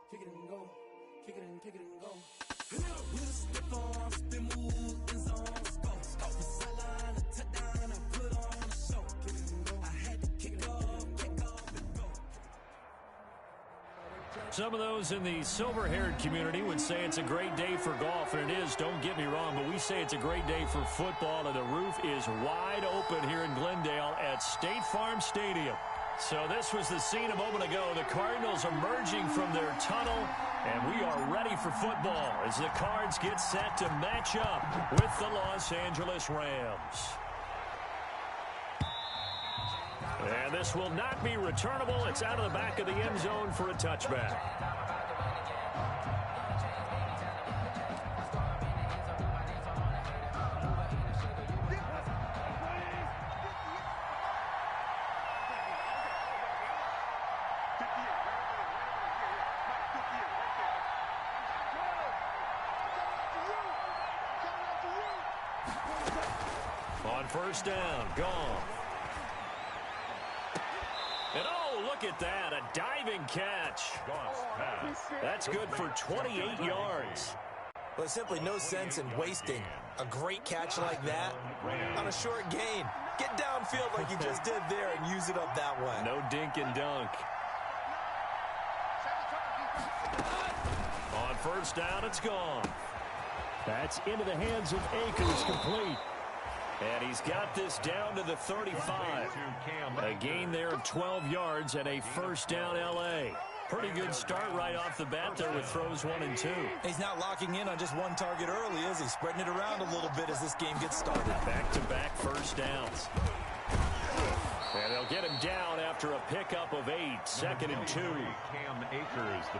Kick it and go. Kick it and go. With a stiff arm, spin move, in zone, go. Off the sideline, a touchdown, I put on a show. Kick it and go. I had to kick off and go. Some of those in the silver-haired community would say it's a great day for golf, and it is, don't get me wrong, but we say it's a great day for football, and the roof is wide open here in Glendale at State Farm Stadium. So this was the scene a moment ago. The Cardinals emerging from their tunnel, and we are ready for football as the Cards get set to match up with the Los Angeles Rams. And this will not be returnable. It's out of the back of the end zone for a touchback. On first down, gone. And oh, look at that, a diving catch. That's good for 28 yards. Well, there's simply no sense in wasting a great catch like that on a short gain. Get downfield like you just did there and use it up that way. No dink and dunk. On first down, it's gone. That's into the hands of Akers, complete. And he's got this down to the 35. A gain there of 12 yards and a first down L.A. Pretty good start right off the bat there with throws 1 and 2. He's not locking in on just one target early, is he? Spreading it around a little bit as this game gets started. Back-to-back first downs. And they'll get him down after a pickup of 8, 2nd and 2.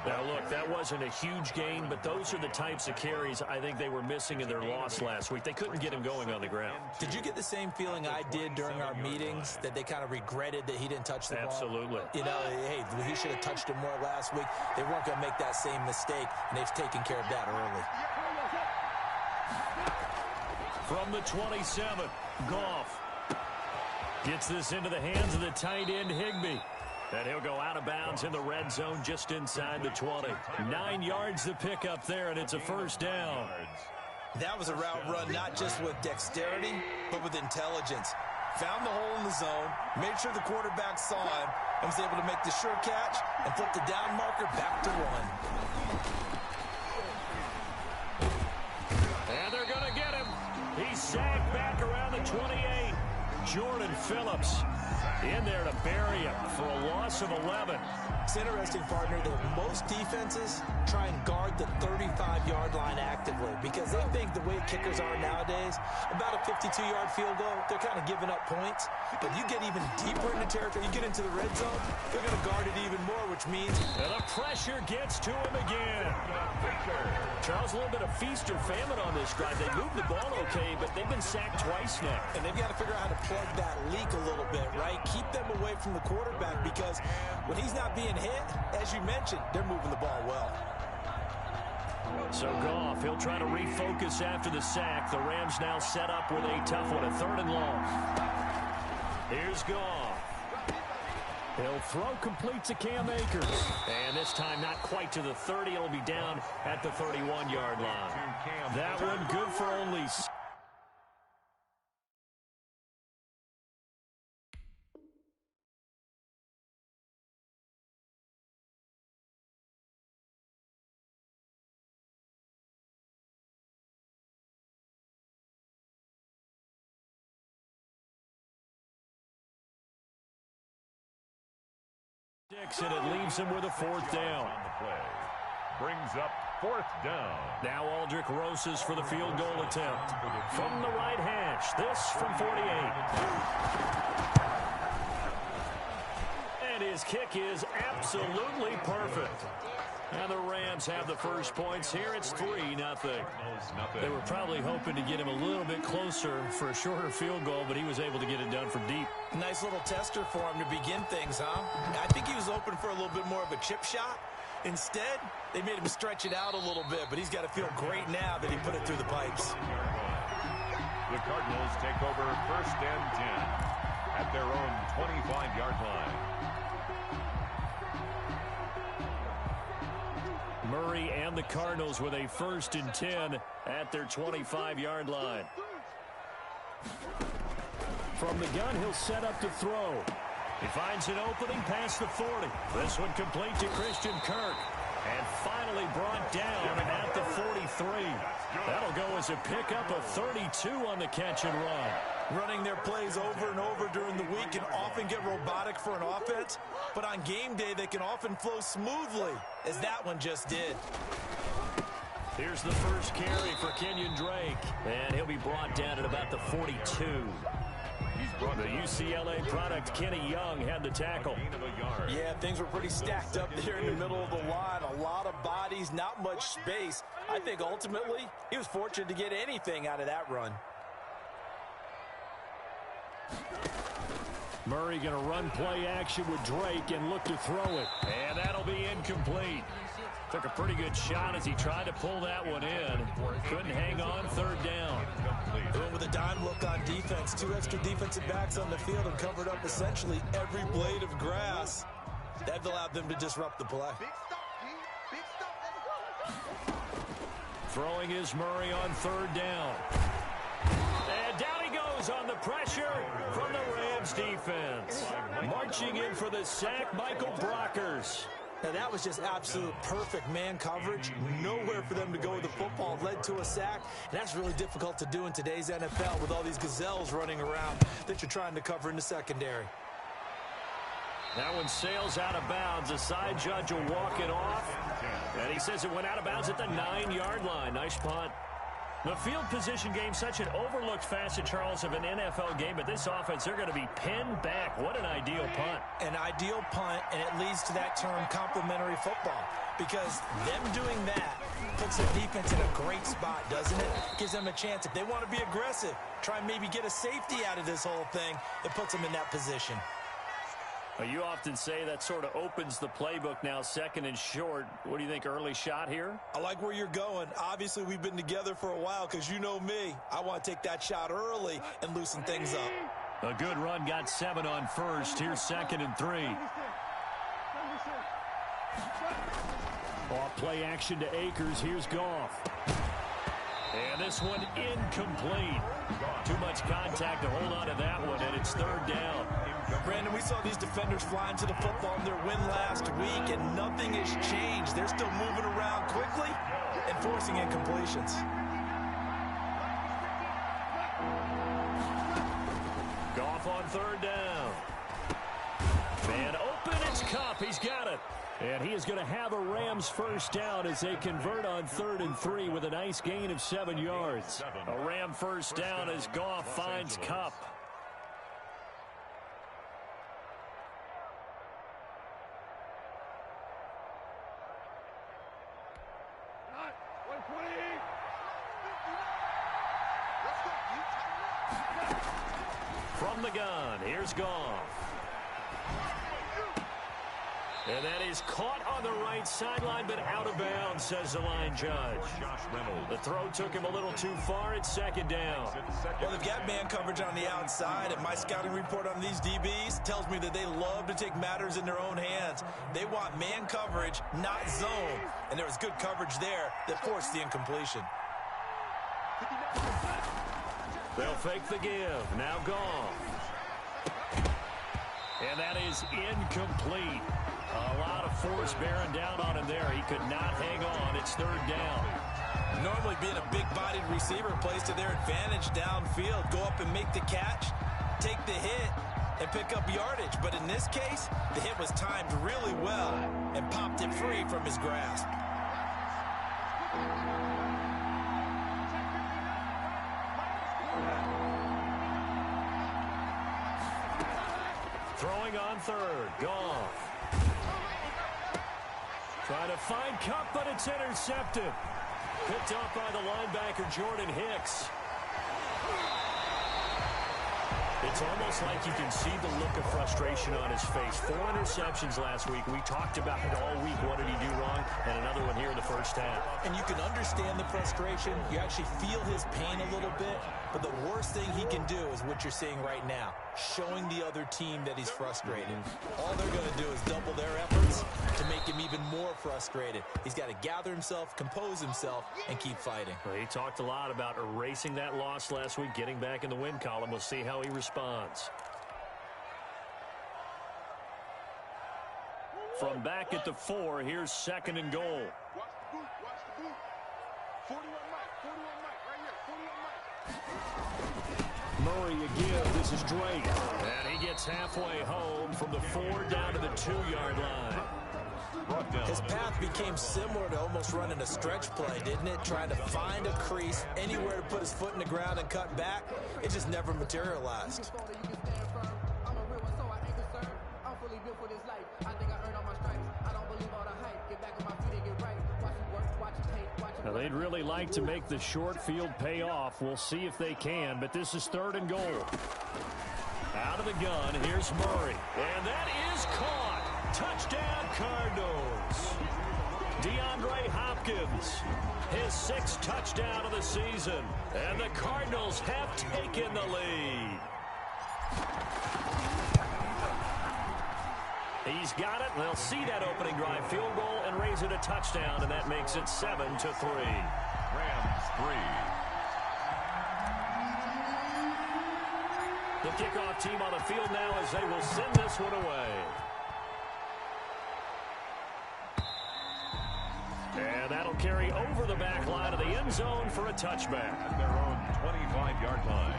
Now, look, that wasn't a huge gain, but those are the types of carries I think they were missing in their loss last week. They couldn't get him going on the ground. Did you get the same feeling I did during our meetings, that they kind of regretted that he didn't touch the ball? Absolutely. You know, hey, he should have touched it more last week. They weren't going to make that same mistake, and they've taken care of that early. From the 27, Goff gets this into the hands of the tight end, Higbee. And he'll go out of bounds in the red zone just inside the 20. 9 yards to pick up there, and it's a first down. That was a route run not just with dexterity, but with intelligence. Found the hole in the zone, made sure the quarterback saw him, and was able to make the sure catch and flip the down marker back to 1. And they're going to get him. He's sacked back around the 28. Jordan Phillips in there to bury him for a loss of 11. It's interesting, partner, that most defenses try and guard the 35-yard line actively because they think the way kickers are nowadays, about a 52-yard field goal, they're kind of giving up points. But you get even deeper into territory, you get into the red zone, they're going to guard it even more, which means... And the pressure gets to him again. Charles, a little bit of feast or famine on this drive. They moved the ball okay, but they've been sacked twice now. And they've got to figure out how to plug that leak a little bit, right? Keep them away from the quarterback because when he's not being hit, as you mentioned, they're moving the ball well. So Goff, he'll try to refocus after the sack. The Rams now set up with a tough one, a 3rd and long. Here's Goff. He'll throw complete to Cam Akers. And this time not quite to the 30. It'll be down at the 31-yard line. That one good for only... And it leaves him with a 4th down. On the play. Brings up 4th down. Now Aldrich Rosas for the field goal attempt. From the right hash, this from 48. And his kick is absolutely perfect. And the Rams have the first points here. It's 3-0. They were probably hoping to get him a little bit closer for a shorter field goal, but he was able to get it done from deep. Nice little tester for him to begin things, huh? I think he was open for a little bit more of a chip shot. Instead, they made him stretch it out a little bit, but he's got to feel great now that he put it through the pipes. The Cardinals take over 1st and 10 at their own 25-yard line. Murray and the Cardinals with a 1st and 10 at their 25-yard line. From the gun, he'll set up to throw. He finds an opening past the 40. This one complete to Christian Kirk. And finally brought down at the 43. That'll go as a pickup of 32 on the catch and run. Running their plays over and over during the week can often get robotic for an offense, but on game day they can often flow smoothly, as that one just did. Here's the first carry for Kenyon Drake, and he'll be brought down at about the 42. The UCLA product, Kenny Young, had the tackle. Yeah, things were pretty stacked up there in the middle of the line. A lot of bodies, not much space. I think ultimately he was fortunate to get anything out of that run. Murray going to run play action with Drake and look to throw it. And that'll be incomplete. Took a pretty good shot as he tried to pull that one in. Couldn't hang on, 3rd down. Going with a dime look on defense. 2 extra defensive backs on the field and covered up essentially every blade of grass. That allowed them to disrupt the play. Throwing is Murray on 3rd down. And down he goes on the pressure from the Rams defense. Marching in for the sack, Michael Brockers. Now that was just absolute perfect man coverage. Nowhere for them to go with the football. Led to a sack. And that's really difficult to do in today's NFL with all these gazelles running around that you're trying to cover in the secondary. That one sails out of bounds. The side judge will walk it off. And he says it went out of bounds at the 9-yard line. Nice punt. The field position game, such an overlooked facet, Charles, of an NFL game. But this offense, they're going to be pinned back. What an ideal punt. An ideal punt, and it leads to that term complementary football. Because them doing that puts their defense in a great spot, doesn't it? Gives them a chance. If they want to be aggressive, try and maybe get a safety out of this whole thing, it puts them in that position. Well, you often say that sort of opens the playbook now, 2nd and short. What do you think, early shot here? I like where you're going. Obviously, we've been together for a while because you know me. I want to take that shot early and loosen things up. A good run, got 7 on 1st. Here's 2nd and 3. Off play action to Akers. Here's Goff. And this one incomplete. Too much contact to hold on to that one, and it's 3rd down. Brandon, we saw these defenders flying to the football in their win last week, and nothing has changed. They're still moving around quickly and forcing incompletions. Goff on 3rd down. And open, it's Kupp. He's got it. And he is going to have a Rams first down as they convert on 3rd and 3 with a nice gain of 7 yards. A Ram first down as Goff finds Kupp. From the gun, here's Goff. And that is caught on the right sideline, but out of bounds, says the line judge. The throw took him a little too far. It's 2nd down. Well, they've got man coverage on the outside, and my scouting report on these DBs tells me that they love to take matters in their own hands. They want man coverage, not zone. And there was good coverage there that forced the incompletion. They'll fake the give. Now Goff. And that is incomplete. A lot of force bearing down on him there. He could not hang on. It's 3rd down. Normally being a big-bodied receiver plays to their advantage downfield. Go up and make the catch, take the hit, and pick up yardage. But in this case, the hit was timed really well and popped it free from his grasp. Throwing on third. Goff. Trying to find Cup, but it's intercepted. Picked up by the linebacker, Jordan Hicks. It's almost like you can see the look of frustration on his face. 4 interceptions last week. We talked about it all week. What did he do wrong? And another one here in the first half. And you can understand the frustration. You actually feel his pain a little bit. But the worst thing he can do is what you're seeing right now, showing the other team that he's frustrated. All they're going to do is double their efforts to make him even more frustrated. He's got to gather himself, compose himself, and keep fighting. Well, he talked a lot about erasing that loss last week, getting back in the win column. We'll see how he responds. From back at the 4, here's 2nd and goal. Watch the boot, watch the boot. 41 Mike, right here, 41 Mike. Murray again, this is Drake. And he gets halfway home from the 4 down to the 2-yard line. His path became similar to almost running a stretch play, didn't it? Trying to find a crease, anywhere to put his foot in the ground and cut back. It just never materialized. Now, they'd really like to make the short field pay off. We'll see if they can, but this is 3rd and goal. Out of the gun, here's Murray. And that is caught. Touchdown, Cardinals. DeAndre Hopkins, his 6th touchdown of the season. And the Cardinals have taken the lead. He's got it. They'll see that opening drive field goal and raise it a touchdown, and that makes it 7-3. Rams 3. The kickoff team on the field now as they will send this one away. And that'll carry over the back line of the end zone for a touchback. At their own 25-yard line.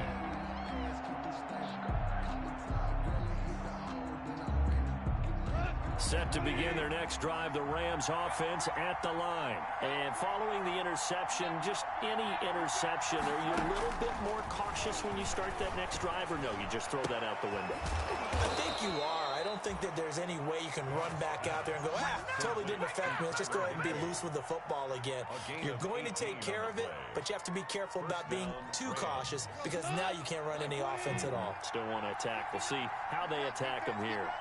Set to begin their next drive, the Rams offense at the line. And following the interception, just any interception, are you a little bit more cautious when you start that next drive, or no, you just throw that out the window? I think you are. I don't think that there's any way you can run back out there and go, totally didn't affect me. Let's just go ahead and be loose with the football again. You're going to take care of it, but you have to be careful about being too cautious because now you can't run any offense at all. Still want to attack. We'll see how they attack them here.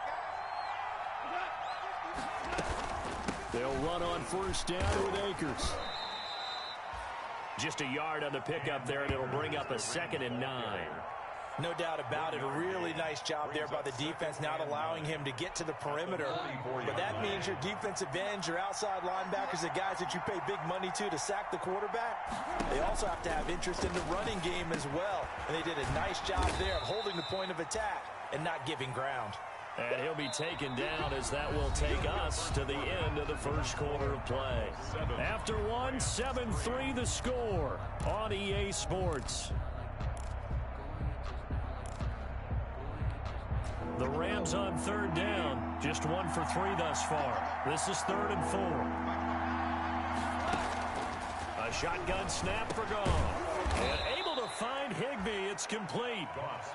They'll run on 1st down with Akers. Just a yard on the pickup there, and it'll bring up a 2nd and 9. No doubt about it. A really nice job there by the defense, not allowing him to get to the perimeter. But that means your defensive ends, your outside linebackers, the guys that you pay big money to sack the quarterback, they also have to have interest in the running game as well. And they did a nice job there of holding the point of attack and not giving ground. And he'll be taken down as that will take us to the end of the first quarter of play. After 1, 7-3 the score on EA Sports. The Rams on 3rd down, just 1 for 3 thus far. This is 3rd and 4. A shotgun snap for Goff. And able to find Higbee. It's complete.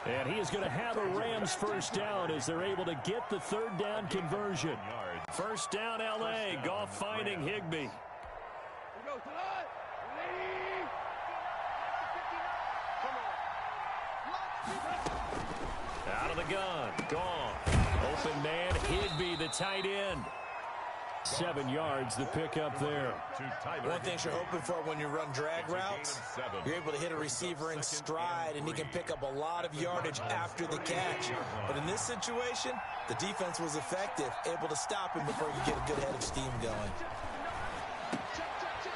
And he is going to have a Rams 1st down as they're able to get the 3rd down conversion. 1st down, L.A. Goff finding Higbee. Out of the gun. Goff. Open man, Higbee, the tight end. 7 yards, the pickup there. One thing you're hoping for when you run drag routes, you're able to hit a receiver in stride, and he can pick up a lot of yardage after the catch. But in this situation, the defense was effective, able to stop him before you get a good head of steam going.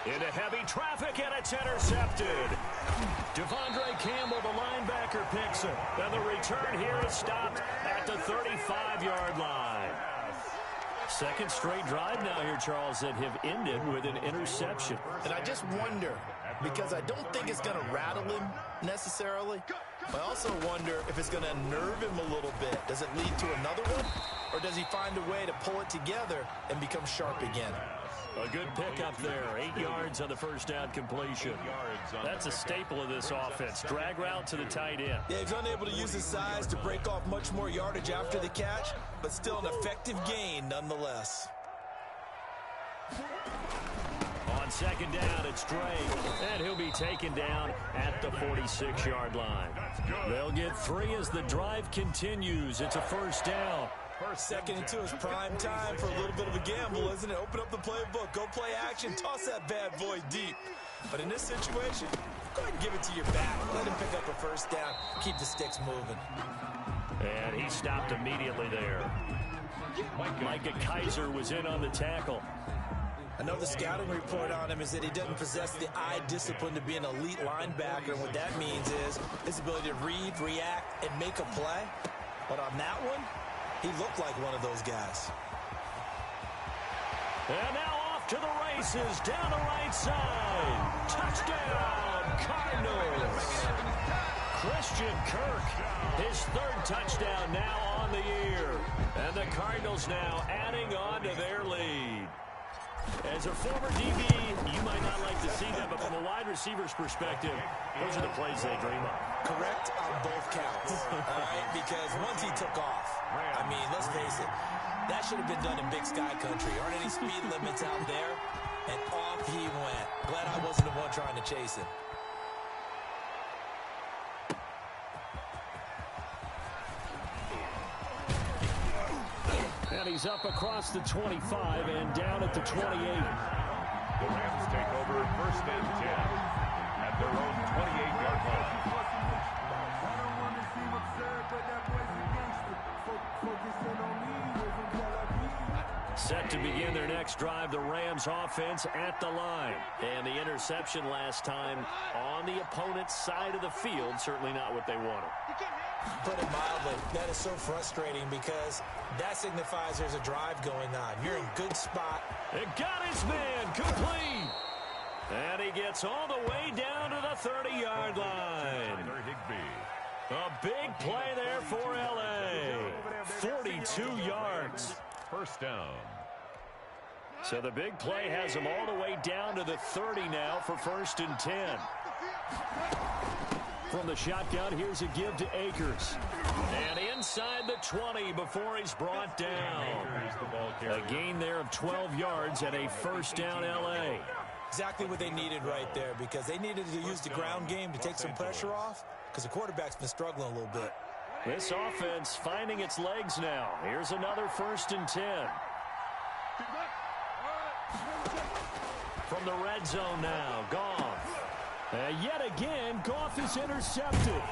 Into heavy traffic, and it's intercepted. Devondre Campbell, the linebacker, picks it. And the return here is stopped at the 35-yard line. 2nd straight drive now here, Charles, that have ended with an interception. And I just wonder, because I don't think it's going to rattle him necessarily, but I also wonder if it's going to unnerve him a little bit. Does it lead to another one, or does he find a way to pull it together and become sharp again? A good pickup there. 8 yards on the first down completion. That's a staple of this offense. Drag route to the tight end. Yeah, he's unable to use his size to break off much more yardage after the catch, but still an effective gain nonetheless. On second down, it's Drake, and he'll be taken down at the 46-yard line. They'll get 3 as the drive continues. It's a first down. Second and 2 is prime time for a little bit of a gamble, isn't it? Open up the playbook, go play action, toss that bad boy deep. But in this situation, go ahead and give it to your back. Let him pick up a first down. Keep the sticks moving. And he stopped immediately there. Micah Kaiser was in on the tackle. I know the scouting report on him is that he doesn't possess the eye discipline to be an elite linebacker, and what that means is his ability to read, react, and make a play. But on that one, he looked like one of those guys. And now off to the races, down the right side. Touchdown, Cardinals. Christian Kirk, his 3rd touchdown now on the year. And the Cardinals now adding on to their lead. As a former DB, you might not like to see that, but from a wide receiver's perspective, those are the plays they dream of. Correct on both counts, all right? Because once he took off, I mean, let's face it, that should have been done in Big Sky Country. Aren't any speed limits out there? And off he went. Glad I wasn't the one trying to chase him. And he's up across the 25 and down at the 28. The Rams take over first and 10 at their own 28-yard line. Set to begin their next drive, the Rams offense at the line. And the interception last time on the opponent's side of the field, certainly not what they wanted. Put it mildly, that is so frustrating because that signifies there's a drive going on. You're in good spot. It got his man complete. And he gets all the way down to the 30-yard line. A big play there for L.A. 42 yards. First down. So the big play has him all the way down to the 30 now for first and 10. From the shotgun, here's a give to Akers. And inside the 20 before he's brought down. A gain there of 12 yards and a first down L.A. Exactly what they needed right there because they needed to use the ground game to take some pressure off because the quarterback's been struggling a little bit. This offense finding its legs now. Here's another first and 10. From the red zone now, Goff. Yet again, Goff is intercepted.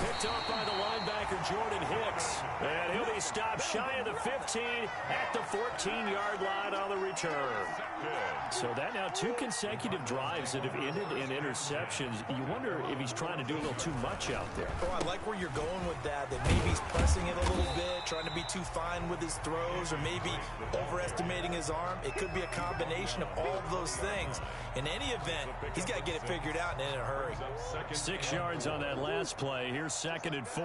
Picked up by the linebacker, Jordan Hicks. And he'll be stopped shy of the 15 at the 14-yard line on the return. So that now 2 consecutive drives that have ended in interceptions. You wonder if he's trying to do a little too much out there. Oh, I like where you're going with that maybe he's pressing it a little bit, trying to be too fine with his throws, or maybe overestimating his arm. It could be a combination of all of those things. In any event, he's got to get it figured out and in a hurry. 6 yards on that last play. Here's second and 4.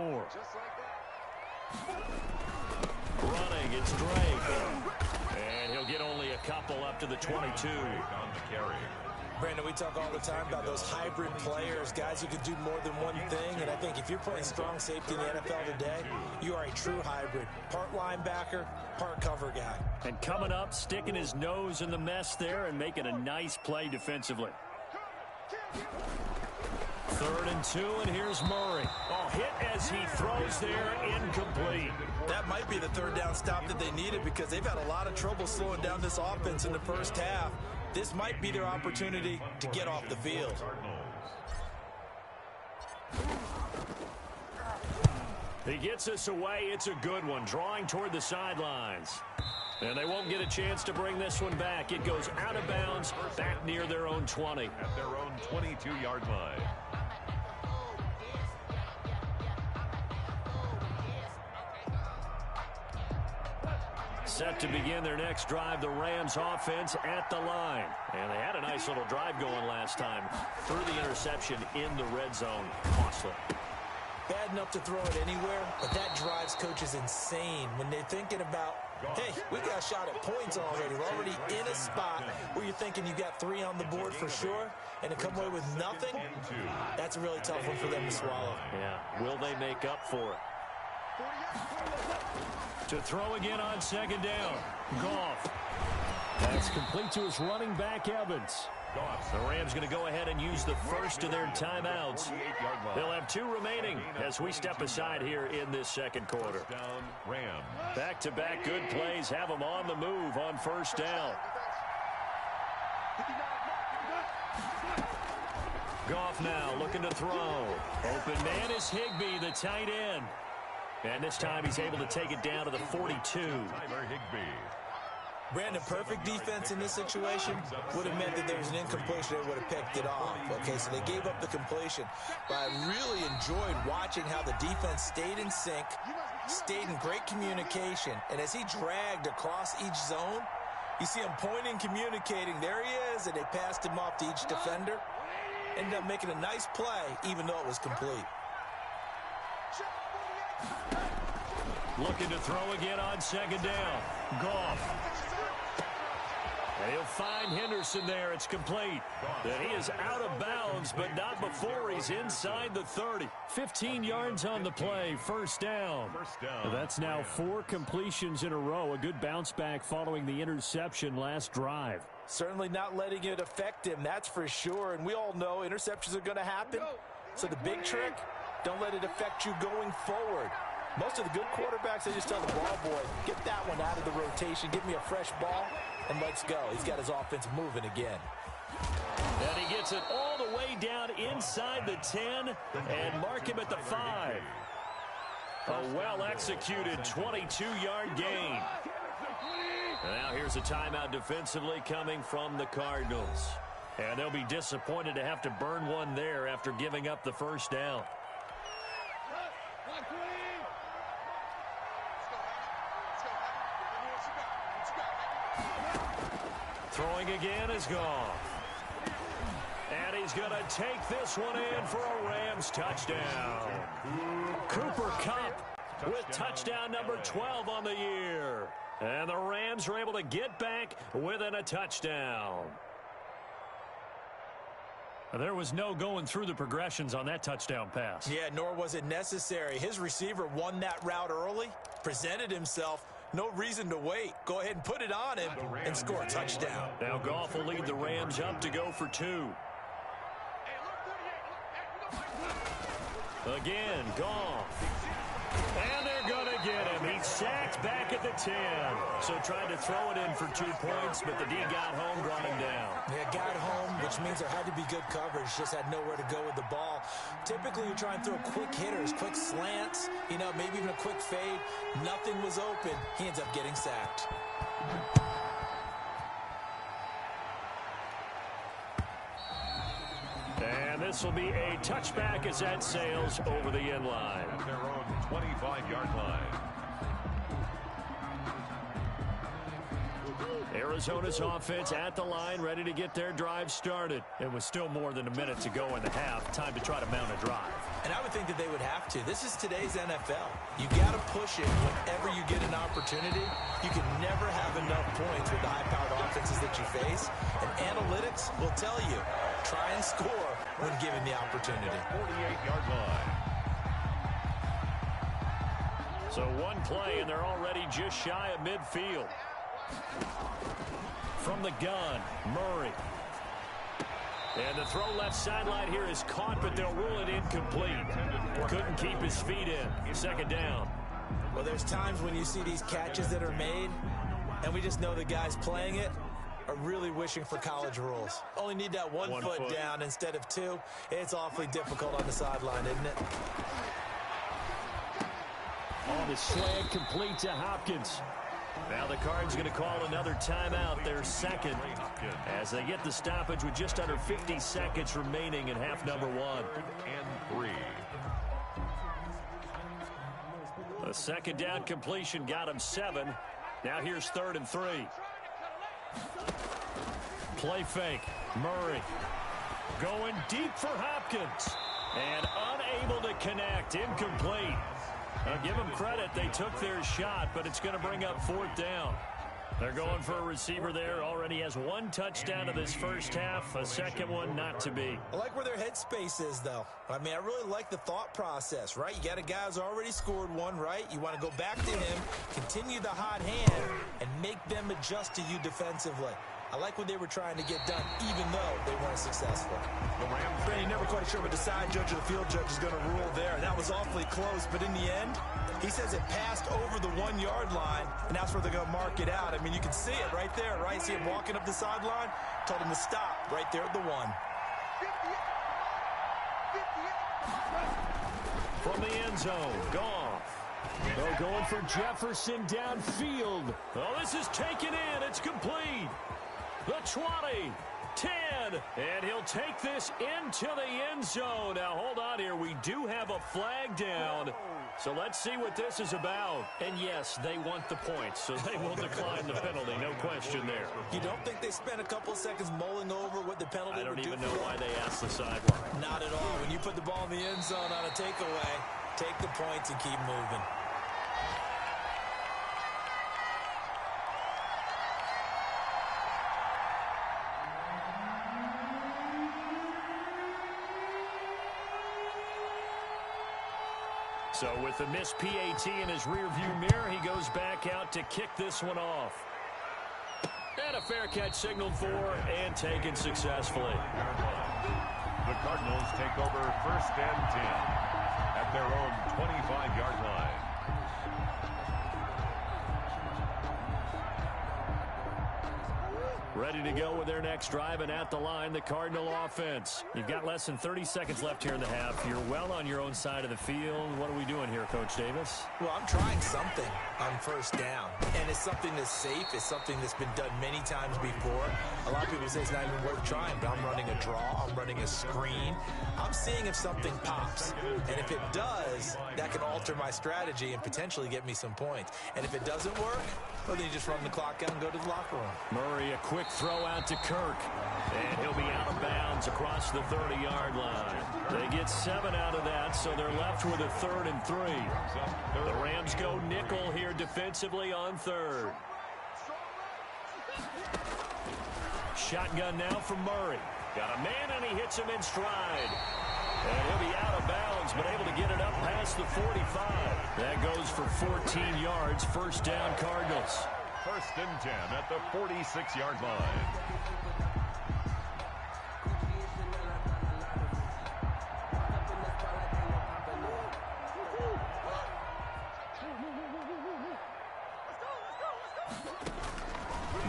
Running, it's Drake. And he'll get only a couple up to the 22. Brandon, we talk all the time about those hybrid players, guys who can do more than one thing. And I think if you're playing strong safety in the NFL today, you are a true hybrid. Part linebacker, part cover guy. And coming up, sticking his nose in the mess there and making a nice play defensively. 3rd and 2, and here's Murray. Oh, hit as he throws there, incomplete. That might be the 3rd down stop that they needed because they've had a lot of trouble slowing down this offense in the first half. This might be their opportunity to get off the field. He gets us away. It's a good one, drawing toward the sidelines. And they won't get a chance to bring this one back. It goes out of bounds, back near their own 20. At their own 22-yard line. Set to begin their next drive, the Rams offense at the line. And they had a nice little drive going last time. Threw the interception in the red zone. Costly. Bad enough to throw it anywhere, but that drives coaches insane when they're thinking about Hey, we got a shot at points already. We're already in a spot where you're thinking you got 3 on the board for sure, and to come away with nothing, that's a really tough one for them to swallow. Yeah, will they make up for it? To throw again on second down. Goff. That's complete to his running back, Evans. The Rams going to go ahead and use the first of their timeouts. They'll have 2 remaining as we step aside here in this second quarter. Back-to-back good plays have them on the move on first down. Goff now looking to throw. Open man is Higbee, the tight end. And this time he's able to take it down to the 42. Brandon, perfect defense in this situation would have meant that there was an incompletion. They would have picked it off. Okay, so they gave up the completion. But I really enjoyed watching how the defense stayed in sync, stayed in great communication. And as he dragged across each zone, you see him pointing, communicating. There he is, and they passed him off to each defender. Ended up making a nice play, even though it was complete. Looking to throw again on second down. Goff. He'll find Henderson there. It's complete. He is out of bounds, but not before he's inside the 30. 15 yards on the play. First down. That's now 4 completions in a row. A good bounce back following the interception last drive. Certainly not letting it affect him, that's for sure. And we all know interceptions are going to happen. So the big trick, don't let it affect you going forward. Most of the good quarterbacks, they just tell the ball boy, get that one out of the rotation, give me a fresh ball, and let's go. He's got his offense moving again. And he gets it all the way down inside the 10 and mark him at the 5. A well-executed 22-yard gain. And now here's a timeout defensively coming from the Cardinals. And they'll be disappointed to have to burn one there after giving up the first down. Throwing again is Goff. And he's going to take this one in for a Rams touchdown. Cooper Kupp with touchdown number 12 on the year. And the Rams are able to get back within a touchdown. There was no going through the progressions on that touchdown pass. Yeah, nor was it necessary. His receiver won that route early, presented himself. No reason to wait. Go ahead and put it on him and score a touchdown. Now Goff will lead the Rams up to go for 2. Again, Goff. And they're going to get him. He's sacked back at the 10. So tried to throw it in for 2 points, but the D got home, brought him down. Yeah, got home, which means there had to be good coverage. Just had nowhere to go with the ball. Typically, you try and throw quick hitters, quick slants, maybe even a quick fade. Nothing was open. He ends up getting sacked. And this will be a touchback as that sails over the end line. At their own 25-yard line. Arizona's offense at the line, ready to get their drive started. It was still more than a minute to go in the half. Time to try to mount a drive. And I would think that they would have to. This is today's NFL. You got to push it whenever you get an opportunity. You can never have enough points with the high-powered offenses that you face. And analytics will tell you, try and score when given the opportunity. 48-yard line. So one play, and they're already just shy of midfield. From the gun, Murray. And the throw left sideline here is caught, but they'll rule it incomplete. Couldn't keep his feet in. Second down. Well, there's times when you see these catches that are made, and we just know the guys playing it are really wishing for college rules. Only need that one foot down instead of 2. It's awfully difficult on the sideline, isn't it? On the slant, complete to Hopkins. Now the Cards going to call another timeout, their second, as they get the stoppage with just under 50 seconds remaining in half number 1. And 3. A second down completion got him 7. Now here's 3rd and 3. Play fake. Murray going deep for Hopkins. And unable to connect. Incomplete. Give them credit. They took their shot, but it's going to bring up 4th down. They're going for a receiver there. Already has 1 touchdown in this first half. A second one not to be. I like where their headspace is, though. I mean, I really like the thought process, right? You got a guy who's already scored 1, right? You want to go back to him, continue the hot hand, and make them adjust to you defensively. I like what they were trying to get done, even though they weren't successful. You're never quite sure what the side judge or the field judge is going to rule there. That was awfully close, but in the end, he says it passed over the 1-yard line, and that's where they're going to mark it out. I mean, you can see it right there, right? See him walking up the sideline? Told him to stop right there at the 1. From the end zone, Goff. They're going for Jefferson downfield. Oh, this is taken in. It's complete. The 20, 10, and he'll take this into the end zone. Now, hold on here. We do have a flag down, so let's see what this is about. And, yes, they want the points, so they will decline the penalty. No question there. You don't think they spent a couple of seconds mulling over what the penalty would do? I don't even know why they asked the sideline. Not at all. When you put the ball in the end zone on a takeaway, take the points and keep moving. So with the missed PAT in his rearview mirror, he goes back out to kick this one off. And a fair catch signaled for and taken successfully. The Cardinals take over 1st and 10 at their own 25-yard line. Ready to go with their next drive, and at the line, the Cardinal offense. You've got less than 30 seconds left here in the half. You're well on your own side of the field. What are we doing here, Coach Davis? Well, I'm trying something on 1st down, and it's something that's safe. It's something that's been done many times before. A lot of people say it's not even worth trying, but I'm running a draw. I'm running a screen. I'm seeing if something pops, and if it does, that can alter my strategy and potentially get me some points. And if it doesn't work, well, then you just run the clock out and go to the locker room. Murray, a quick throw out to Kirk, and he'll be out of bounds across the 30-yard line. They get 7 out of that, so they're left with a 3rd and 3. The Rams go nickel here defensively on 3rd. Shotgun now from Murray. Got a man, and he hits him in stride. And he'll be out of bounds, but able to get it up past the 45. That goes for 14 yards. 1st down, Cardinals. 1st and 10 at the 46-yard line.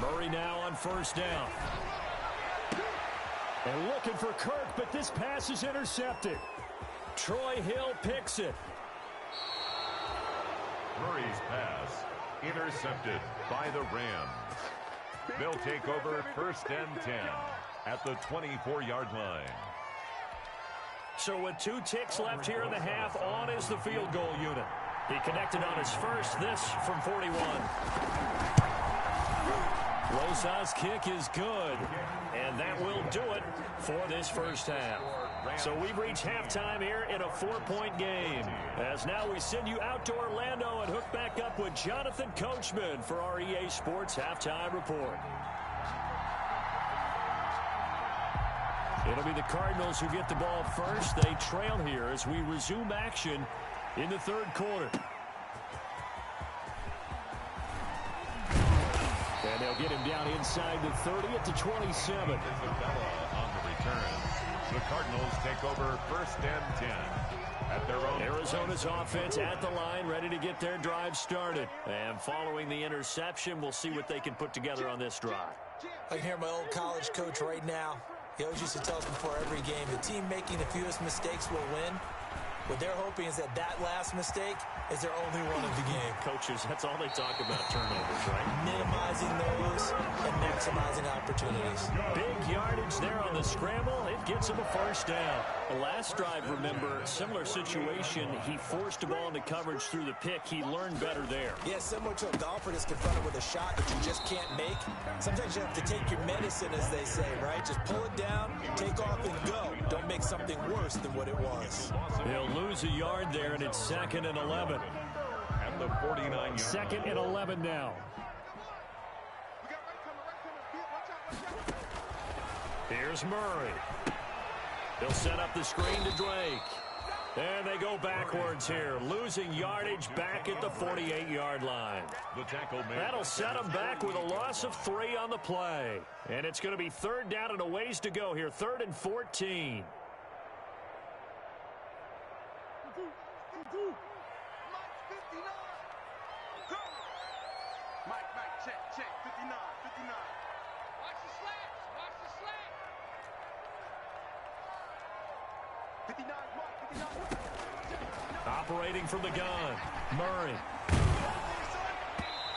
Murray now on 1st down. And looking for Kirk, but this pass is intercepted. Troy Hill picks it. Murray's pass intercepted by the Rams. They'll take over 1st and 10 at the 24-yard line. So with 2 ticks left here in the half, on is the field goal unit. He connected on his first, this from 41. Lozada's kick is good, and that will do it for this first half. So we've reached halftime here in a 4-point game. As now we send you out to Orlando and hook back up with Jonathan Coachman for our EA Sports Halftime Report. It'll be the Cardinals who get the ball first. They trail here as we resume action in the 3rd quarter. And they'll get him down inside the 30 at the 27. Isabella on the return. The Cardinals take over 1st and 10 at their own. Arizona's offense at the line, ready to get their drive started. And following the interception, we'll see what they can put together on this drive. I can hear my old college coach right now. He always used to tell us before every game, the team making the fewest mistakes will win. What they're hoping is that last mistake is their only one of the game. Coaches, that's all they talk about, turnovers, right? Minimizing those and maximizing opportunities. Big yardage there on the scramble. It gets him a 1st down. The last drive, remember, similar situation. He forced a ball into coverage through the pick. He learned better there. Yeah, similar to a golfer that's confronted with a shot that you just can't make. Sometimes you have to take your medicine, as they say, right? Just pull it down, take off, and go. Don't make something worse than what it was. He'll lose a yard there, and it's 2nd and 11. At the 49-yard. 2nd and 11 now. Here's Murray. He'll set up the screen to Drake. And they go backwards here, losing yardage back at the 48-yard line. The tackle made. That'll set them back with a loss of 3 on the play. And it's going to be 3rd down and a ways to go here, 3rd and 14. Mike, check, 59. Watch the slats. 59, Mike, 59. Operating from the gun, Murray.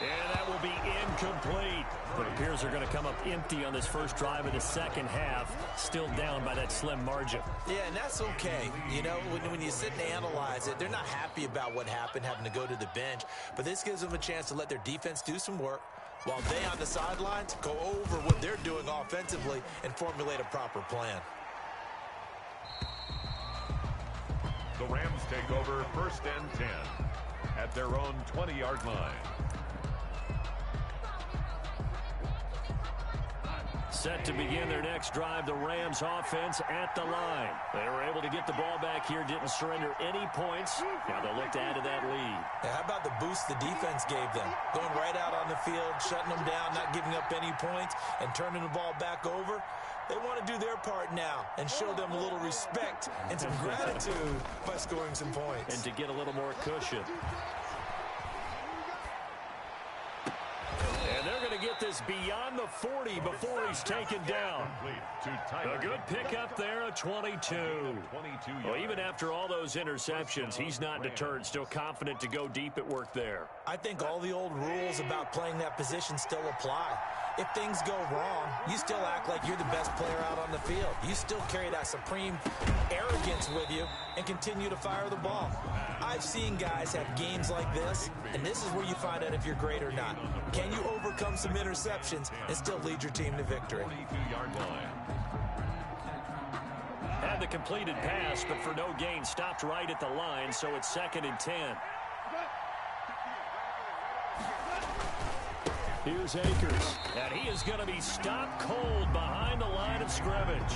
And that will be incomplete. It appears they're going to come up empty on this first drive of the second half, still down by that slim margin. Yeah, and that's okay. You know, when you sit and analyze it, they're not happy about what happened, having to go to the bench. But this gives them a chance to let their defense do some work while they on the sidelines go over what they're doing offensively and formulate a proper plan. The Rams take over 1st and 10 at their own 20-yard line. Set to begin their next drive, the Rams offense at the line. They were able to get the ball back here, didn't surrender any points. Now they'll look to add to that lead. How about the boost the defense gave them? Going right out on the field, shutting them down, not giving up any points, and turning the ball back over. They want to do their part now and show them a little respect and some gratitude by scoring some points. And to get a little more cushion. And they're going to get this beyond the 40 before he's taken down. A good pickup there, a 22. Well, even after all those interceptions, he's not deterred, still confident to go deep at work there. I think all the old rules about playing that position still apply. If things go wrong, you still act like you're the best player out on the field. You still carry that supreme arrogance with you and continue to fire the ball. I've seen guys have games like this, and this is where you find out if you're great or not. Can you overcome some interceptions and still lead your team to victory? 42-yard line. Had the completed pass, but for no gain, stopped right at the line, so it's 2nd and 10. Here's Akers, and he is going to be stopped cold behind the line of scrimmage.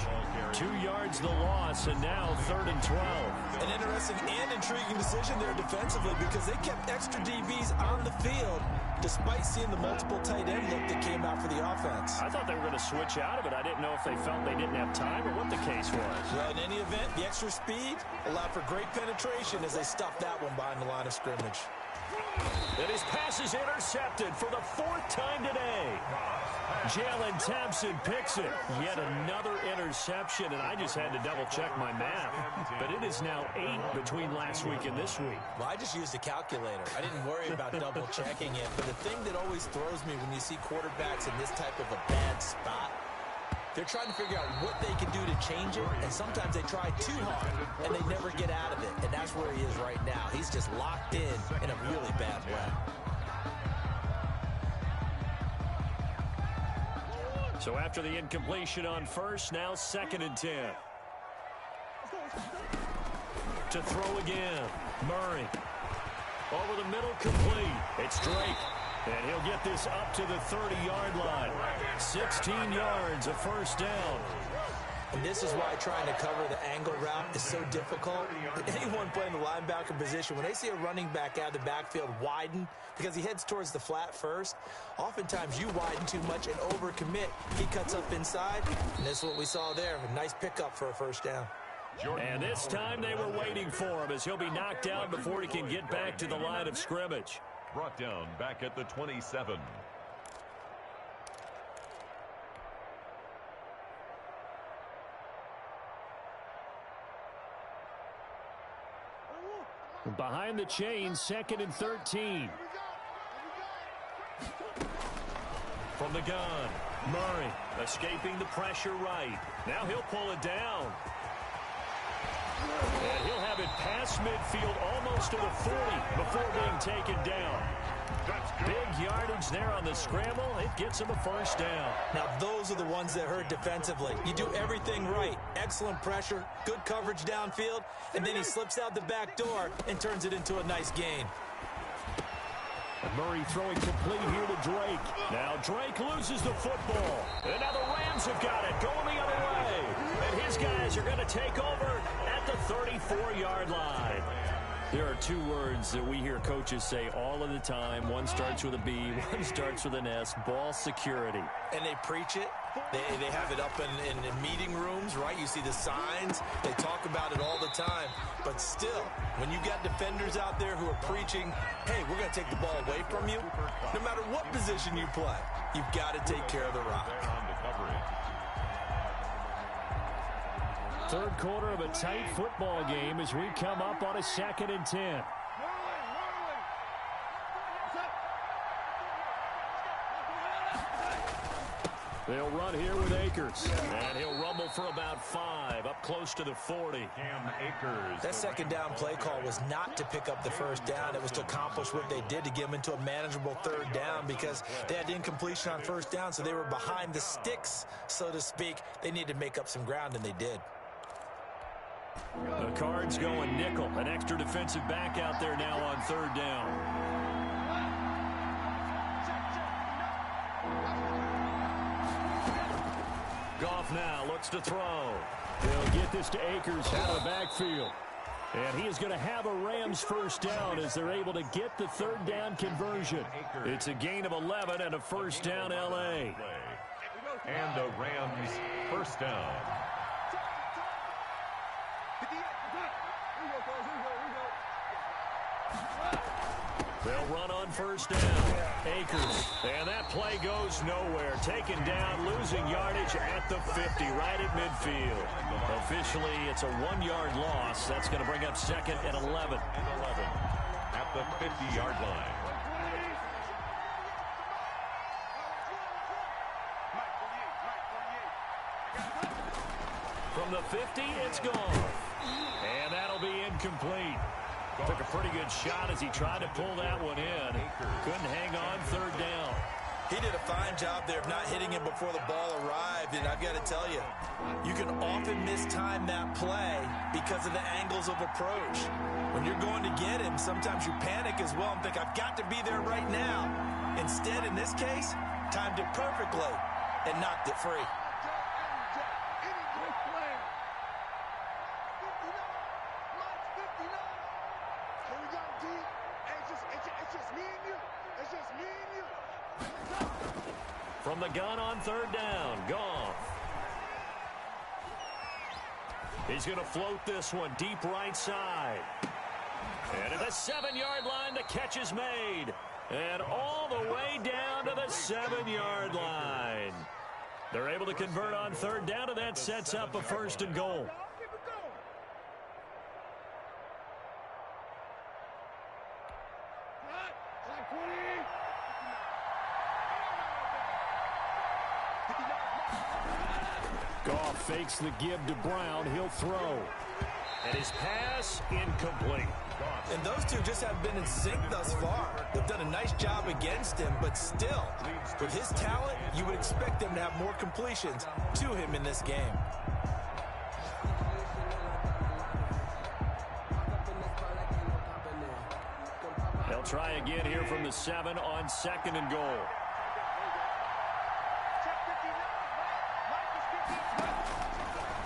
2 yards the loss, and now 3rd and 12. An interesting and intriguing decision there defensively because they kept extra DBs on the field despite seeing the multiple tight end look that came out for the offense. I thought they were going to switch out of it. I didn't know if they felt they didn't have time or what the case was. Well, in any event, the extra speed allowed for great penetration as they stuffed that one behind the line of scrimmage. And his pass is intercepted for the 4th time today. Jalen Thompson picks it. Yet another interception, and I just had to double-check my math. But it is now 8 between last week and this week. Well, I just used a calculator. I didn't worry about double-checking it. But the thing that always throws me when you see quarterbacks in this type of a bad spot, they're trying to figure out what they can do to change it, and sometimes they try too hard, and they never get out of it. And that's where he is right now. He's just locked in a really bad way. So after the incompletion on first, now 2nd and 10. To throw again, Murray. Over the middle, complete. It's Drake. And he'll get this up to the 30-yard line. 16 yards, a 1st down. And this is why trying to cover the angle route is so difficult. Anyone playing the linebacker position, when they see a running back out of the backfield widen because he heads towards the flat first, oftentimes you widen too much and overcommit. He cuts up inside, and this is what we saw there. A nice pickup for a 1st down. And this time they were waiting for him as he'll be knocked down before he can get back to the line of scrimmage. Brought down back at the 27. Behind the chain, 2nd and 13. From the gun, Murray escaping the pressure right. Now he'll pull it down. And he'll have it past midfield almost to the 40 before being taken down. Big yardage there on the scramble. It gets him a first down. Now, those are the ones that hurt defensively. You do everything right. Excellent pressure, good coverage downfield, and then he slips out the back door and turns it into a nice gain. And Murray throwing complete here to Drake. Now Drake loses the football. And now the Rams have got it, going the other way. And his guys are going to take over at the 34-yard line. There are two words that we hear coaches say all of the time. One starts with a B, one starts with an S, ball security. And they preach it. They have it up in meeting rooms, right? You see the signs. They talk about it all the time. But still, when you got defenders out there who are preaching, hey, we're going to take the ball away from you, no matter what position you play, you've got to take care of the rock. Third quarter of a tight football game as we come up on a 2nd and 10. They'll run here with Akers. And he'll rumble for about 5, up close to the 40. That second down play call was not to pick up the first down. It was to accomplish what they did to get them into a manageable third down because they had incompletion on first down, so they were behind the sticks, so to speak. They needed to make up some ground, and they did. The Cards going nickel. An extra defensive back out there now on third down. Goff now looks to throw. They'll get this to Akers out of the backfield. And he is going to have a Rams first down as they're able to get the third down conversion. It's a gain of 11 and a first down L.A. And a Rams first down. They'll run on first down. Akers. And that play goes nowhere. Taken down, losing yardage at the 50, right at midfield. Officially, it's a 1-yard loss. That's going to bring up 2nd and 11. At the 50-yard line. From the 50, it's gone. And that'll be incomplete. Took a pretty good shot as he tried to pull that one in. Couldn't hang on third down. He did a fine job there of not hitting him before the ball arrived, and I've got to tell you, you can often mistime that play because of the angles of approach. When you're going to get him, sometimes you panic as well and think, I've got to be there right now. Instead, in this case, timed it perfectly and knocked it free. From the gun on third down, Goff. He's going to float this one deep right side. And at the 7-yard line, the catch is made. And all the way down to the 7-yard line. They're able to convert on third down, and that sets up a first and goal. Goff fakes the give to Brown. He'll throw. And his pass incomplete. And those two just have been in sync thus far. They've done a nice job against him, but still, with his talent, you would expect them to have more completions to him in this game. They'll try again here from the 7 on 2nd and goal.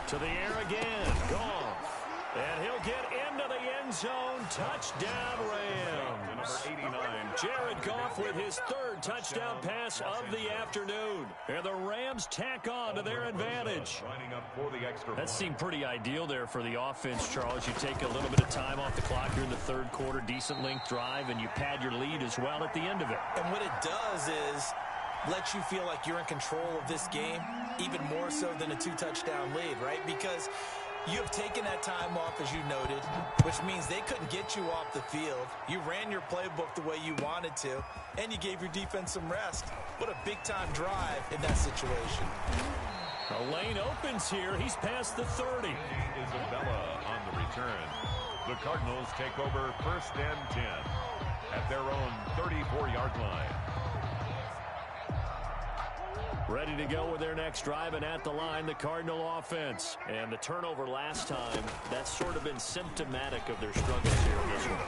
To the air again. Goff. And he'll get into the end zone. Touchdown, Rams. Number 89. Jared Goff with his 3rd touchdown pass of the afternoon. And the Rams tack on to their advantage. Lining up for the extra That seemed pretty ideal there for the offense, Charles. You take a little bit of time off the clock here in the 3rd quarter, decent length drive, and you pad your lead as well at the end of it. And what it does is let you feel like you're in control of this game, even more so than a 2-touchdown lead, right? Because you have taken that time off, as you noted, which means they couldn't get you off the field. You ran your playbook the way you wanted to, and you gave your defense some rest. What a big-time drive in that situation. The lane opens here. He's past the 30. Isabella on the return. The Cardinals take over 1st and 10 at their own 34-yard line. Ready to go with their next drive, and at the line, the Cardinal offense. And the turnover last time, that's sort of been symptomatic of their struggles here in this one.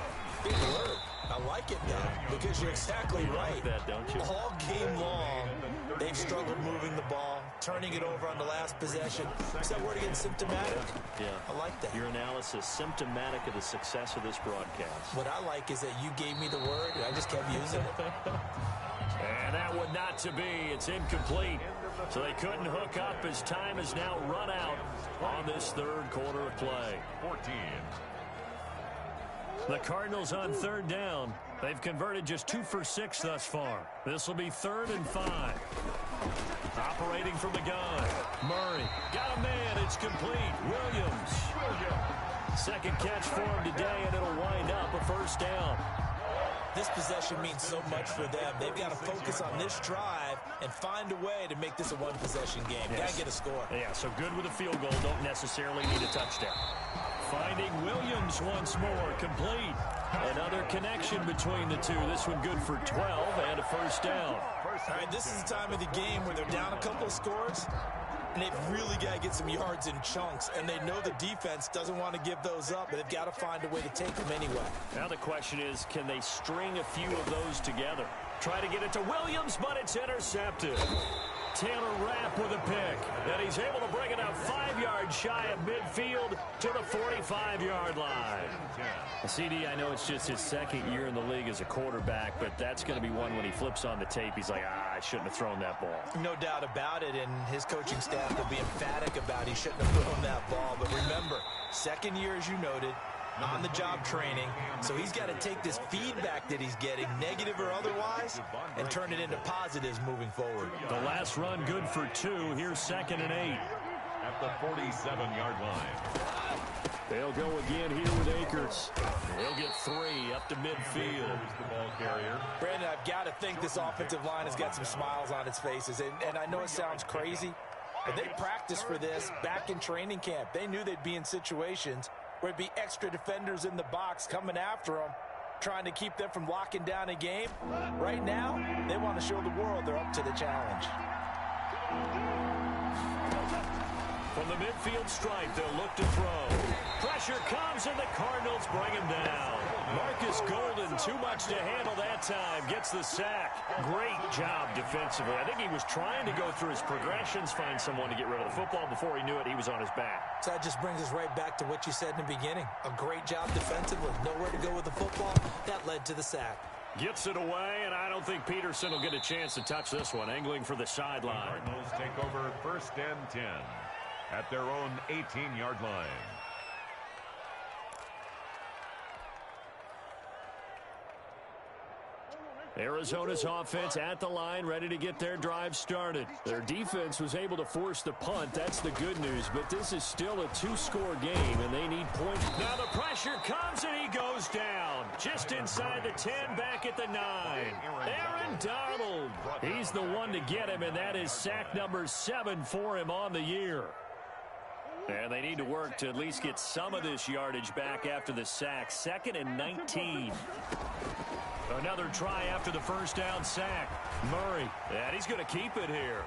Big word. I like it now because you're exactly right. Like that, don't you? All game long, they've struggled moving the ball, turning it over on the last possession. Is that word again, symptomatic? Yeah. I like that. Your analysis, symptomatic of the success of this broadcast. What I like is that you gave me the word, and I just kept using it. And that one not to be. It's incomplete. So they couldn't hook up as time is now run out on this third quarter of play. 14. The Cardinals on third down. They've converted just 2 for 6 thus far. This will be 3rd and 5. Operating from the gun. Murray. Got a man. It's complete. Williams. Second catch for him today, and it'll wind up a first down. This possession means so much for them. They've got to focus on this drive and find a way to make this a one-possession game. Yes. Got to get a score. Yeah, so good with a field goal. Don't necessarily need a touchdown. Finding Williams once more. Complete. Another connection between the two. This one good for 12 and a first down. All right, this is the time of the game where they're down a couple of scores, and they've really got to get some yards in chunks, and they know the defense doesn't want to give those up, but they've got to find a way to take them anyway. Now the question is, can they string a few of those together? Try to get it to Williams, but it's intercepted. Taylor Rapp with a pick, and he's able to bring it up 5 yards shy of midfield to the 45-yard line. CD, I know it's just his second year in the league as a quarterback, but that's going to be one when he flips on the tape, he's like, I shouldn't have thrown that ball. No doubt about it, and his coaching staff will be emphatic about he shouldn't have thrown that ball. But remember, second year, as you noted, on-the-job training, so he's got to take this feedback that he's getting, negative or otherwise, and turn it into positives moving forward. The last run good for 2. Here's 2nd and 8. At the 47-yard line. They'll go again here with Akers. He'll get 3 up to midfield. There's the ball carrier. Brandon, I've got to think this offensive line has got some smiles on its faces, and I know it sounds crazy, but they practiced for this back in training camp. They knew they'd be in situations where it'd be extra defenders in the box coming after them, trying to keep them from locking down a game. Right now, they want to show the world they're up to the challenge. From the midfield stripe, they'll look to throw. Pressure comes, and the Cardinals bring him down. Marcus Golden, too much to handle that time, gets the sack. Great job defensively. I think he was trying to go through his progressions, find someone to get rid of the football. Before he knew it, he was on his back. So that just brings us right back to what you said in the beginning. A great job defensively. Nowhere to go with the football. That led to the sack. Gets it away, and I don't think Peterson will get a chance to touch this one. Angling for the sideline. Cardinals take over 1st and 10 at their own 18-yard line. Arizona's offense at the line, ready to get their drive started. Their defense was able to force the punt. That's the good news, but this is still a 2-score game, and they need points. Now the pressure comes, and he goes down. Just inside the 10, back at the 9. Aaron Donald. He's the one to get him, and that is sack number 7 for him on the year. And they need to work to at least get some of this yardage back after the sack. 2nd and 19. Another try after the first down sack. Murray, and he's going to keep it here.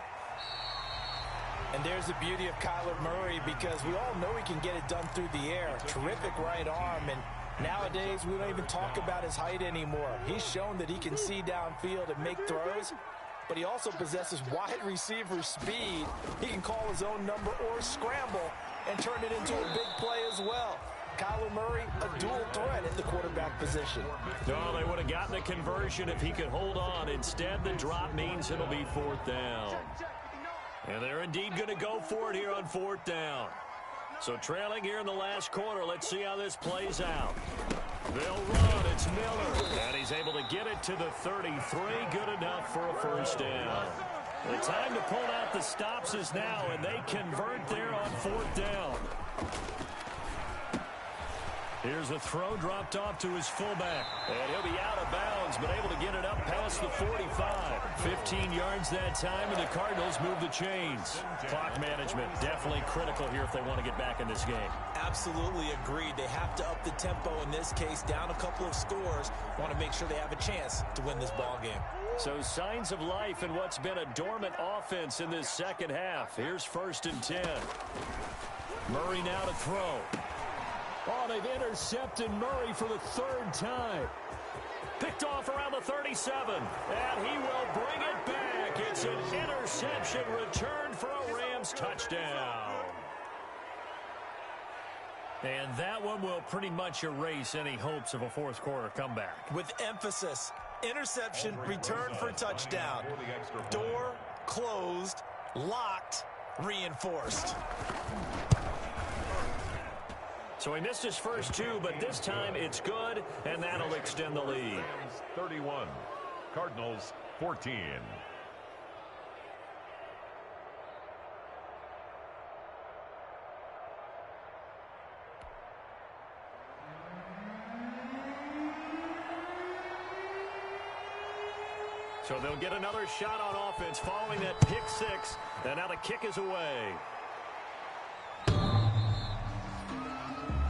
And there's the beauty of Kyler Murray, because we all know he can get it done through the air. Terrific right arm, and nowadays we don't even talk about his height anymore. He's shown that he can see downfield and make throws, but he also possesses wide receiver speed. He can call his own number or scramble and turn it into a big play as well. Kyler Murray, a dual threat at the quarterback position. No, they would have gotten the conversion if he could hold on. Instead, the drop means it'll be 4th down. And they're indeed going to go for it here on 4th down. So trailing here in the last quarter, let's see how this plays out. They'll run. It's Miller. And he's able to get it to the 33. Good enough for a first down. The time to pull out the stops is now, and they convert there on 4th down. Here's a throw dropped off to his fullback. And he'll be out of bounds, but able to get it up past the 45. 15 yards that time, and the Cardinals move the chains. Clock management definitely critical here if they want to get back in this game. Absolutely agreed. They have to up the tempo in this case, down a couple of scores. Want to make sure they have a chance to win this ball game. So signs of life in what's been a dormant offense in this second half. Here's 1st and 10. Murray now to throw. Oh, they've intercepted Murray for the 3rd time. Picked off around the 37, and he will bring it back. It's an interception returned for a Rams touchdown. And that one will pretty much erase any hopes of a fourth quarter comeback. With emphasis, interception, return for touchdown. Door closed, locked, reinforced. So he missed his first 2, but this time it's good, and that'll extend the lead. 31, Cardinals 14. So they'll get another shot on offense following that pick 6, and now the kick is away.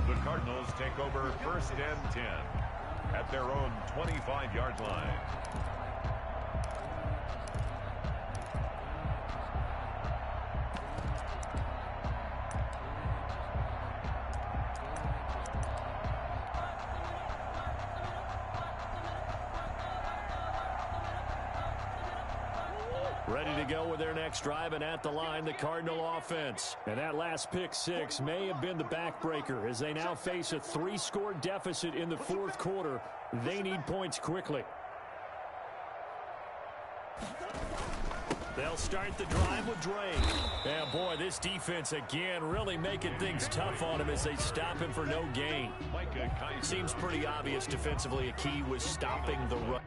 The Cardinals take over 1st and 10 at their own 25-yard line. Ready to go with their next drive, and at the line, the Cardinal offense. And that last pick 6 may have been the backbreaker as they now face a 3-score deficit in the 4th quarter. They need points quickly. They'll start the drive with Drake. And boy, this defense again really making things tough on him as they stop him for no gain. Seems pretty obvious defensively a key was stopping the run.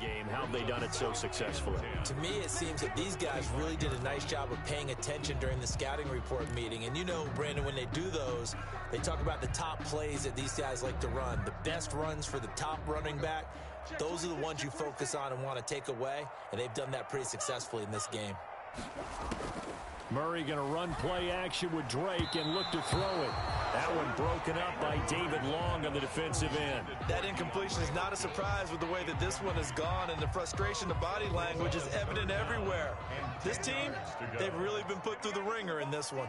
Game. How have they done it so successfully? To me, it seems that these guys really did a nice job of paying attention during the scouting report meeting. And you know, Brandon, when they do those, they talk about the top plays that these guys like to run. The best runs for the top running back, those are the ones you focus on and want to take away. And they've done that pretty successfully in this game. Murray going to run play action with Drake and look to throw it. That one broken up by David Long on the defensive end. That incompletion is not a surprise with the way that this one has gone, and the frustration, the body language is evident everywhere. This team, they've really been put through the ringer in this one.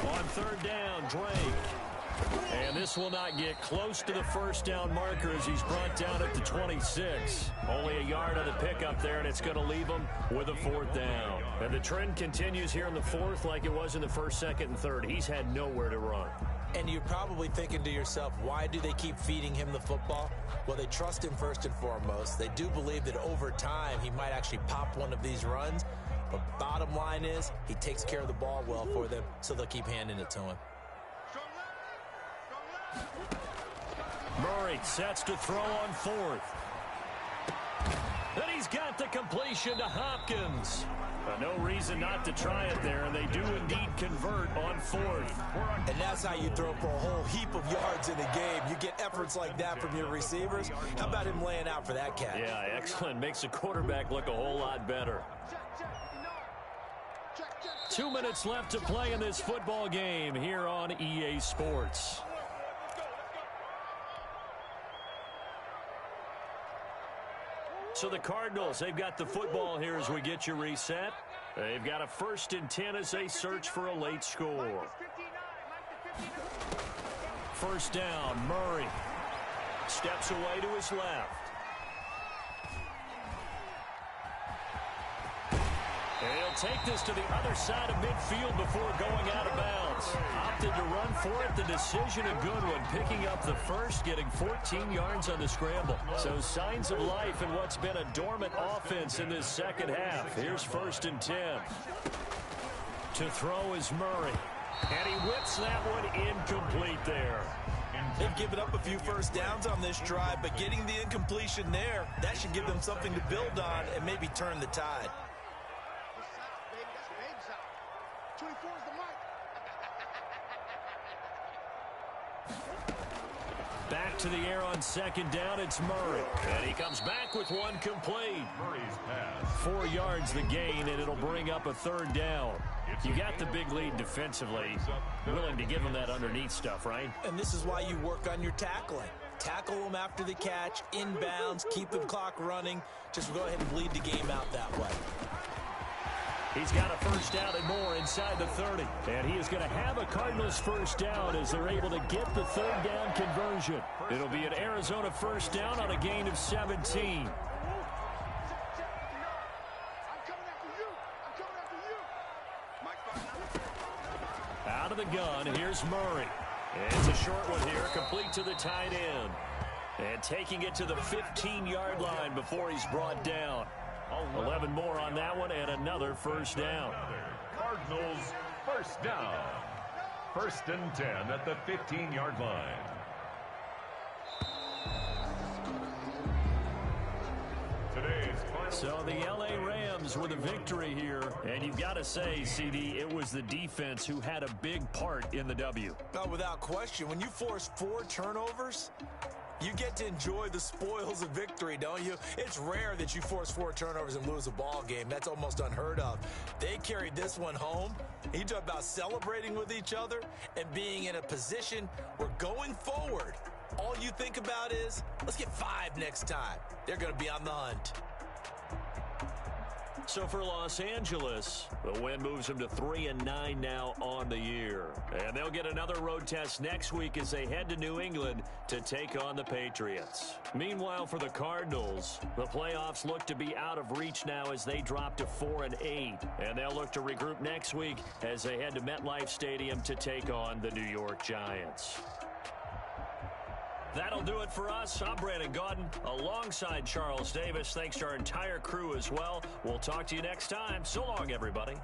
On 3rd down, Drake. And this will not get close to the 1st down marker as he's brought down at the 26. Only a yard on the pickup there, and it's going to leave him with a 4th down. And the trend continues here in the 4th like it was in the 1st, 2nd, and 3rd. He's had nowhere to run. And you're probably thinking to yourself, why do they keep feeding him the football? Well, they trust him first and foremost. They do believe that over time he might actually pop one of these runs. But bottom line is he takes care of the ball well for them, so they'll keep handing it to him. Murray sets to throw on 4th. Then he's got the completion to Hopkins. No reason not to try it there, and they do indeed convert on 4th. And that's how you throw for a whole heap of yards in a game. You get efforts like that from your receivers. How about him laying out for that catch? Yeah, excellent. Makes the quarterback look a whole lot better. 2 minutes left to play in this football game here on EA Sports. So the Cardinals, they've got the football here as we get you reset. They've got a 1st and 10 as they search for a late score. 1st down, Murray steps away to his left. And he'll take this to the other side of midfield before going out of bounds. Opted to run for it. The decision a good one. Picking up the first, getting 14 yards on the scramble. So signs of life in what's been a dormant offense in this second half. Here's 1st and 10. To throw is Murray. And he whips that one incomplete there. They've given up a few first downs on this drive, but getting the incompletion there, that should give them something to build on and maybe turn the tide. 24 is the mic. Back to the air on second down, it's Murray. And he comes back with one complete. Murray's pass. 4 yards the gain, and it'll bring up a third down. You got the big lead defensively. Willing to give them that underneath stuff, right? And this is why you work on your tackling. Tackle them after the catch, inbounds, keep the clock running. Just go ahead and bleed the game out that way. He's got a first down and more inside the 30. And he is going to have a Cardinals first down as they're able to get the third down conversion. It'll be an Arizona first down on a gain of 17. Out of the gun, here's Murray. It's a short one here, complete to the tight end. And taking it to the 15-yard line before he's brought down. 11 more on that one, and another first down. Cardinals first down. 1st and 10 at the 15-yard line. So the L.A. Rams with a victory here. And you've got to say, CD, it was the defense who had a big part in the W. No, without question. When you force 4 turnovers, you get to enjoy the spoils of victory, don't you? It's rare that you force 4 turnovers and lose a ball game. That's almost unheard of. They carried this one home. You talk about celebrating with each other and being in a position where going forward, all you think about is, let's get 5 next time. They're going to be on the hunt. So for Los Angeles, the win moves them to 3-9 now on the year. And they'll get another road test next week as they head to New England to take on the Patriots. Meanwhile, for the Cardinals, the playoffs look to be out of reach now as they drop to 4-8. And they'll look to regroup next week as they head to MetLife Stadium to take on the New York Giants. That'll do it for us. I'm Brandon Gaudin alongside Charles Davis. Thanks to our entire crew as well. We'll talk to you next time. So long, everybody.